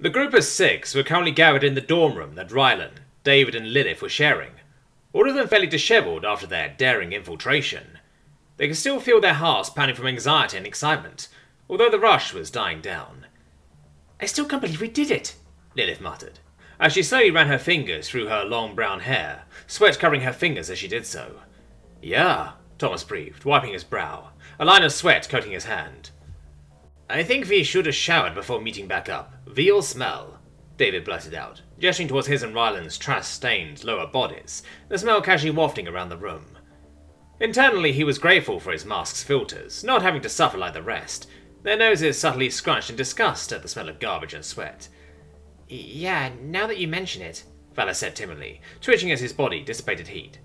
The group of 6 were currently gathered in the dorm room that Rylan, David and Lilith were sharing, all of them fairly dishevelled after their daring infiltration. They could still feel their hearts pounding from anxiety and excitement, although the rush was dying down. "I still can't believe we did it," Lilith muttered, as she slowly ran her fingers through her long brown hair, sweat covering her fingers as she did so. "Yeah," Thomas breathed, wiping his brow, a line of sweat coating his hand. "I think we should have showered before meeting back up. Veal smell," David blurted out, gesturing towards his and Ryland's trash-stained lower bodies, the smell casually wafting around the room. Internally, he was grateful for his mask's filters, not having to suffer like the rest, their noses subtly scrunched in disgust at the smell of garbage and sweat. "Yeah, now that you mention it," Valis said timidly, twitching as his body dissipated heat.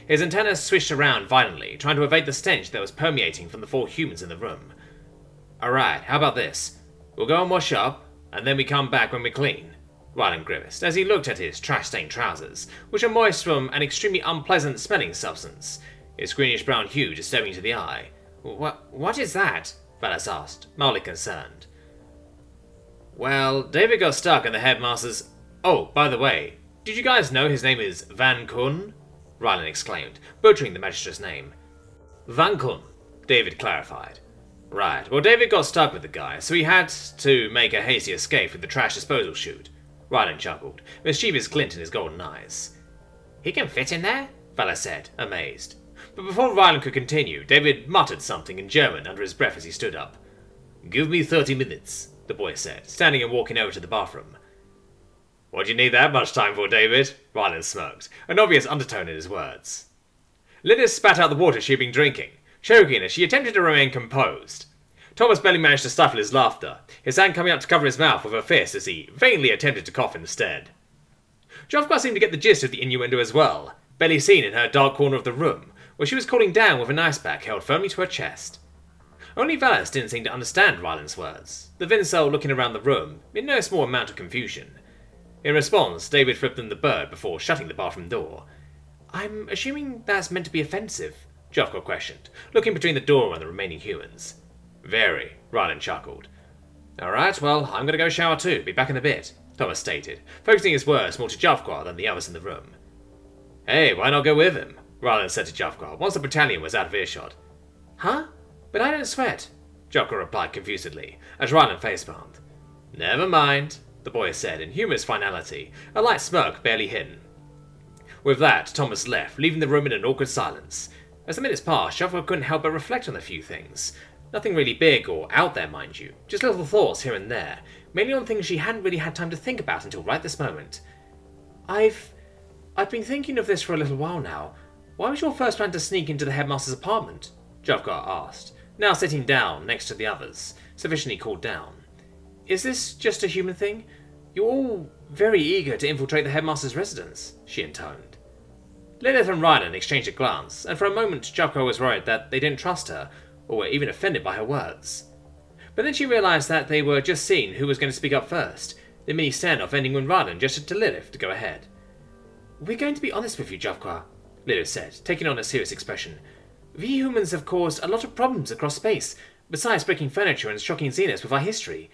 His antennas swished around violently, trying to evade the stench that was permeating from the 4 humans in the room. "Alright, how about this? We'll go and wash up, and then we come back when we're clean," Ryland grimaced as he looked at his trash-stained trousers, which were moist from an extremely unpleasant smelling substance, its greenish-brown hue disturbing to the eye. What is that?" Valis asked, mildly concerned. "Well, David got stuck in the headmaster's— Oh, by the way, did you guys know his name is Van Kun?" Ryland exclaimed, butchering the magistrate's name. "Van Kun," David clarified. "Right, well David got stuck with the guy, so he had to make a hasty escape with the trash disposal chute," Ryland chuckled, mischievous glint in his golden eyes. "He can fit in there?" Valis said, amazed. But before Ryland could continue, David muttered something in German under his breath as he stood up. "Give me 30 minutes, the boy said, standing and walking over to the bathroom. "What do you need that much time for, David?" Ryland smirked, an obvious undertone in his words. Lilith spat out the water she had been drinking, choking as she attempted to remain composed. Thomas barely managed to stifle his laughter, his hand coming up to cover his mouth with a fist as he vainly attempted to cough instead. Jovka seemed to get the gist of the innuendo as well, barely seen in her dark corner of the room, where she was cooling down with an ice pack held firmly to her chest. Only Valis didn't seem to understand Ryland's words, the Vincel looking around the room in no small amount of confusion. In response, David flipped them the bird before shutting the bathroom door. "I'm assuming that's meant to be offensive?" Jovka questioned, looking between the door and the remaining humans. "Very," Ryland chuckled. "Alright, well, I'm gonna go shower too, be back in a bit," Thomas stated, focusing his words more to Jovka than the others in the room. "Hey, why not go with him?" Ryland said to Jovka once the battalion was out of earshot. "Huh? But I don't sweat," Jovka replied confusedly, as Ryland facepalmed. "Never mind," the boy said in humorous finality, a light smirk barely hidden. With that, Thomas left, leaving the room in an awkward silence. As the minutes passed, Jovka couldn't help but reflect on a few things. Nothing really big or out there, mind you, just little thoughts here and there, mainly on things she hadn't really had time to think about until right this moment. I've been thinking of this for a little while now. Why was your first plan to sneak into the headmaster's apartment?" Jovka asked, now sitting down next to the others, sufficiently cooled down. "Is this just a human thing? You're all very eager to infiltrate the headmaster's residence," she intoned. Lilith and Ryland exchanged a glance, and for a moment Jovka was worried that they didn't trust her, or were even offended by her words. But then she realised that they were just seeing who was going to speak up first, the mini standoff ending when Ryland gestured to Lilith to go ahead. "We're going to be honest with you, Jovka," Lilith said, taking on a serious expression. "We humans have caused a lot of problems across space, besides breaking furniture and shocking zeniths with our history."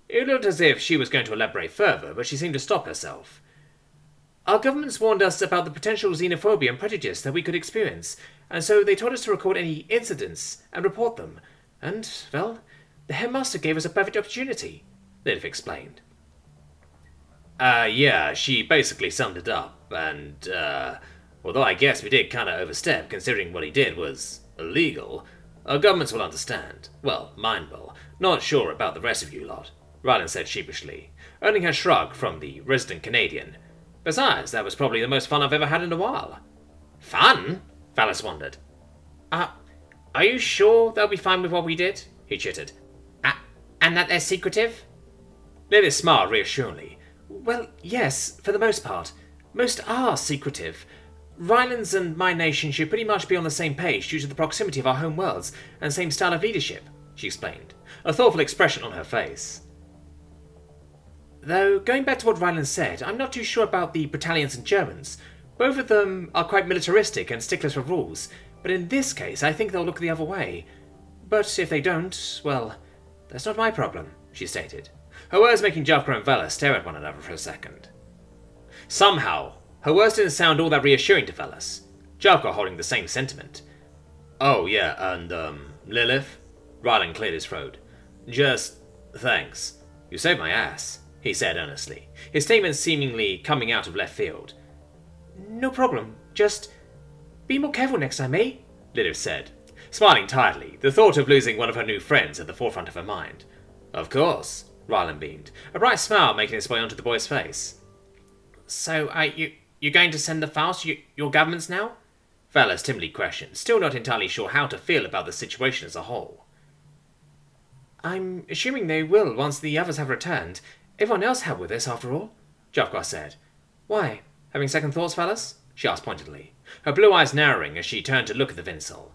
It looked as if she was going to elaborate further, but she seemed to stop herself. "Our governments warned us about the potential xenophobia and prejudice that we could experience, and so they told us to record any incidents and report them. And, well, the headmaster gave us a perfect opportunity," Lilith explained. Yeah, she basically summed it up, and, although I guess we did kinda overstep, considering what he did was illegal, our governments will understand. Well, mine will. Not sure about the rest of you lot," Ryland said sheepishly, earning her shrug from the resident Canadian. "Besides, that was probably the most fun I've ever had in a while." "Fun?" Valis wondered. Are you sure they'll be fine with what we did?" he chittered. "And that they're secretive?" Lilith smiled reassuringly. "Well, yes, for the most part. Most are secretive. Ryland's and my nation should pretty much be on the same page due to the proximity of our home worlds and same style of leadership," she explained, a thoughtful expression on her face. "Though, going back to what Ryland said, I'm not too sure about the Battalions and Germans. Both of them are quite militaristic and sticklers for rules, but in this case I think they'll look the other way. But if they don't, well, that's not my problem," she stated. her words making Javka and Velas stare at one another for a second. Somehow, her words didn't sound all that reassuring to Velas, Javka holding the same sentiment. Oh yeah, and Lilith? Rylan cleared his throat. Just thanks. You saved my ass, he said earnestly, his statement seemingly coming out of left field. No problem. Just be more careful next time, eh? Lilith said, smiling tiredly, the thought of losing one of her new friends at the forefront of her mind. Of course, Rylan beamed, a bright smile making its way onto the boy's face. So, you're going to send the files to your governments now? Velas timidly questioned, still not entirely sure how to feel about the situation as a whole. I'm assuming they will once the others have returned. Everyone else helped with this, after all, Javka said. Why? Having second thoughts, Velas? She asked pointedly, her blue eyes narrowing as she turned to look at the Vinsel.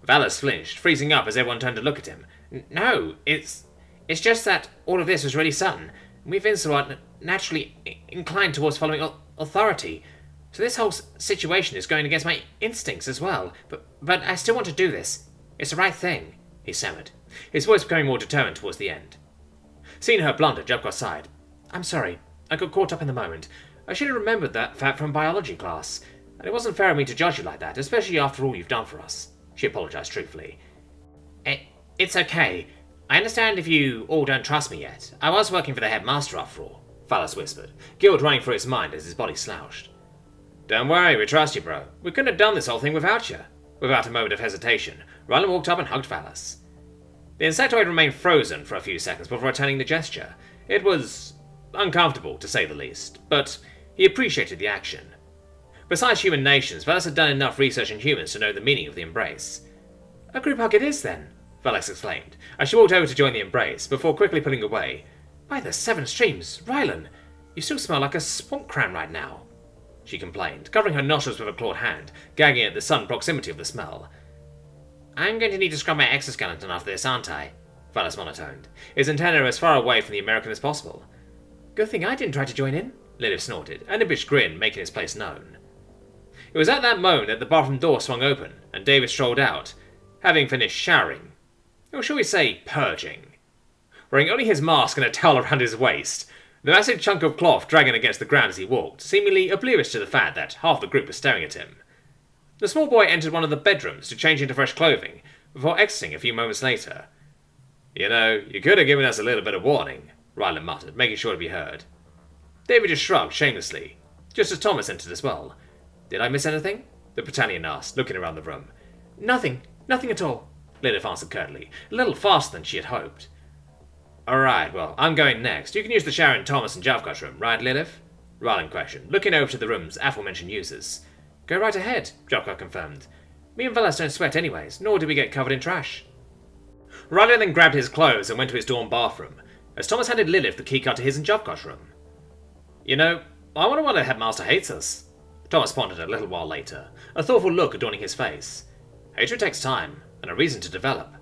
Velas flinched, freezing up as everyone turned to look at him. No, it's just that all of this was really sudden. We Vinsel are naturally inclined towards following authority, so this whole situation is going against my instincts as well. But I still want to do this. It's the right thing, he stammered, his voice becoming more determined towards the end. Seeing her blunder, Javka sighed. I'm sorry. I got caught up in the moment. I should have remembered that fact from biology class, and it wasn't fair of me to judge you like that, especially after all you've done for us, she apologized truthfully. It's okay. I understand if you all don't trust me yet. I was working for the headmaster after all, Velas whispered, guilt running through his mind as his body slouched. Don't worry, we trust you, bro. We couldn't have done this whole thing without you. Without a moment of hesitation, Rylan walked up and hugged Velas. The insectoid remained frozen for a few seconds before returning the gesture. It was uncomfortable, to say the least, but he appreciated the action. Besides human nations, Velas had done enough research in humans to know the meaning of the embrace. A group hug it is, then, Velas exclaimed, as she walked over to join the embrace, before quickly pulling away. By the seven streams, Rylan, you still smell like a swamp cram right now, she complained, covering her nostrils with a clawed hand, gagging at the sudden proximity of the smell. I'm going to need to scrub my exoskeleton after this, aren't I? Velas monotoned, his antenna as far away from the American as possible. Good thing I didn't try to join in, Lilith snorted, an impish grin making its place known. It was at that moment that the bathroom door swung open, and David strolled out, having finished showering. Or shall we say, purging. Wearing only his mask and a towel around his waist, the massive chunk of cloth dragging against the ground as he walked, seemingly oblivious to the fact that half the group was staring at him. The small boy entered one of the bedrooms to change into fresh clothing, before exiting a few moments later. You know, you could have given us a little bit of warning, Rylan muttered, making sure to be heard. David just shrugged shamelessly, just as Thomas entered as well. Did I miss anything? The Britannian asked, looking around the room. Nothing at all, Lilith answered curtly, a little faster than she had hoped. Alright, well, I'm going next. You can use the shower in Thomas and Javka's room, right, Lilith? Rylan questioned, looking over to the room's aforementioned users. Go right ahead, Javka confirmed. Me and Velas don't sweat anyways, nor do we get covered in trash. Rylan then grabbed his clothes and went to his dorm bathroom, as Thomas handed Lilith the keycard to his and Javka's room. You know, I wonder why the headmaster hates us, Thomas pondered a little while later, a thoughtful look adorning his face. Hatred takes time, and a reason to develop.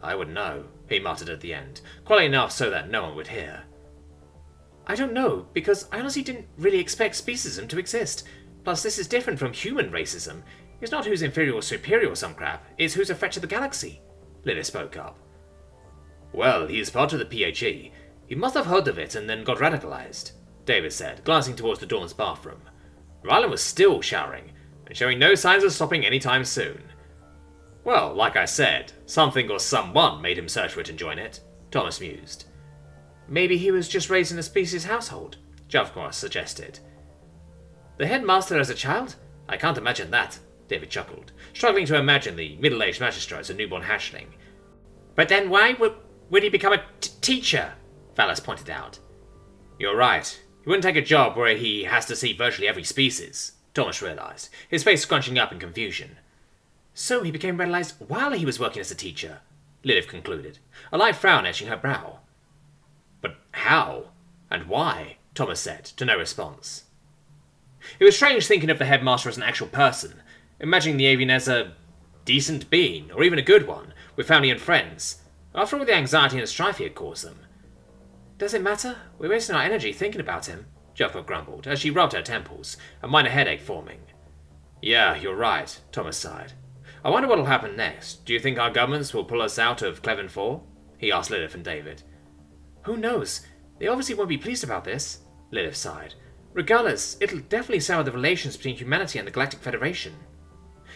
I would know, he muttered at the end, quietly enough so that no one would hear. I don't know, because I honestly didn't really expect speciesism to exist. Plus, this is different from human racism. It's not who's inferior or superior or some crap, it's who's a threat to the galaxy, Lilith spoke up. Well, he is part of the PHE. He must have heard of it and then got radicalized, David said, glancing towards the dorm's bathroom. Rylan was still showering, and showing no signs of stopping anytime soon. Well, like I said, something or someone made him search for it and join it, Thomas mused. Maybe he was just raised in a species household, Javka suggested. The headmaster as a child? I can't imagine that, David chuckled, struggling to imagine the middle-aged magistrate as a newborn hatchling. But then why would he become a teacher? Velas pointed out. You're right. He wouldn't take a job where he has to see virtually every species, Thomas realized, his face scrunching up in confusion. So he became radicalized while he was working as a teacher, Lilith concluded, a light frown etching her brow. But how? And why? Thomas said, to no response. It was strange thinking of the headmaster as an actual person, imagining the avian as a decent being, or even a good one, with family and friends, after all the anxiety and strife he had caused them. Does it matter? We're wasting our energy thinking about him, Javka grumbled, as she rubbed her temples, a minor headache forming. Yeah, you're right, Thomas sighed. I wonder what'll happen next. Do you think our governments will pull us out of Cleven 4? He asked Lilith and David. Who knows? They obviously won't be pleased about this, Lilith sighed. Regardless, it'll definitely sour the relations between humanity and the Galactic Federation.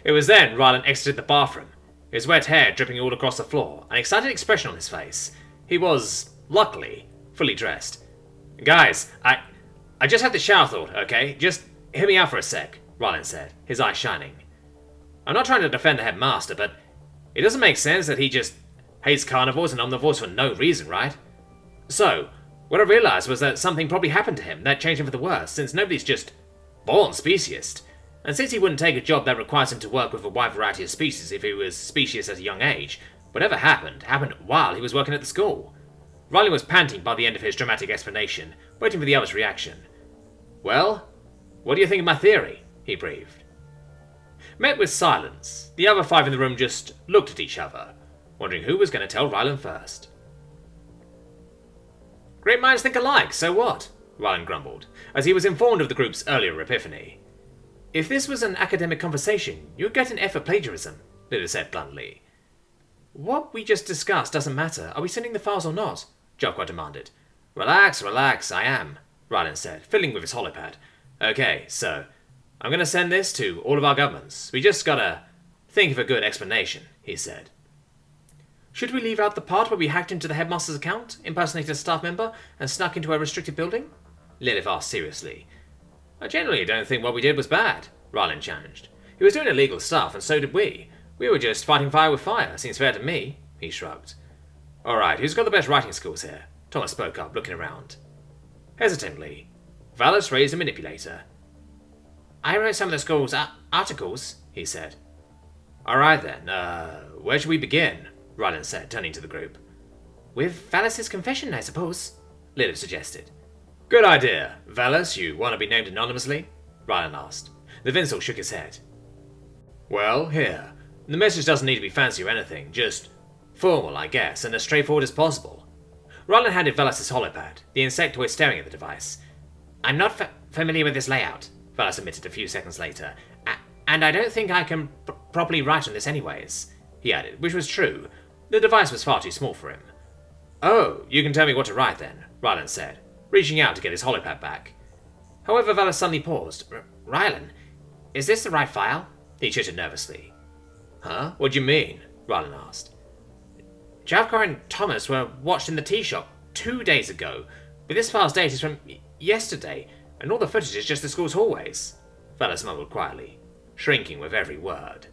It was then Rylan exited the bathroom, his wet hair dripping all across the floor, an excited expression on his face. He was, luckily, fully dressed. Guys, I just had the shower thought, okay? Just hear me out for a sec, Rylan said, his eyes shining. I'm not trying to defend the headmaster, but it doesn't make sense that he just hates carnivores and omnivores for no reason, right? So, what I realized was that something probably happened to him that changed him for the worse, since nobody's just born speciesist. And since he wouldn't take a job that requires him to work with a wide variety of species if he was specious at a young age, whatever happened while he was working at the school. Riley was panting by the end of his dramatic explanation, waiting for the other's reaction. Well, what do you think of my theory? He breathed. Met with silence, the other 5 in the room just looked at each other, wondering who was going to tell Rylan first. Great minds think alike, so what? Rylan grumbled, as he was informed of the group's earlier epiphany. If this was an academic conversation, you'd get an F for plagiarism, Lilith said bluntly. What we just discussed doesn't matter. Are we sending the files or not? Jokwa demanded. Relax, I am, Rylan said, fiddling with his holopad. Okay, so, I'm gonna send this to all of our governments. We just gotta think of a good explanation, he said. Should we leave out the part where we hacked into the headmaster's account, impersonated a staff member, and snuck into a restricted building? Lilith asked seriously. I generally don't think what we did was bad, Rylan challenged. He was doing illegal stuff, and so did we. We were just fighting fire with fire. Seems fair to me, he shrugged. Alright, who's got the best writing skills here? Thomas spoke up, looking around. Hesitantly, Valis raised a manipulator. I wrote some of the school's articles, he said. Alright then, where should we begin? Rylan said, turning to the group. With Valis's confession, I suppose, Lilith suggested. Good idea. Valis, you want to be named anonymously? Rylan asked. The Vincel shook his head. Well, here. The message doesn't need to be fancy or anything, just formal, I guess, and as straightforward as possible. Rylan handed Valis his holopad, the insectoid staring at the device. I'm not familiar with this layout, Valis admitted a few seconds later, and I don't think I can properly write on this anyways, he added, which was true. The device was far too small for him. Oh, you can tell me what to write then, Rylan said, reaching out to get his holopad back. However, Valis suddenly paused. Rylan, is this the right file? He chittered nervously. Huh? What do you mean? Rylan asked. Javkar and Thomas were watched in the tea shop 2 days ago, but this file's date is from yesterday, and all the footage is just the school's hallways, Valis mumbled quietly, shrinking with every word.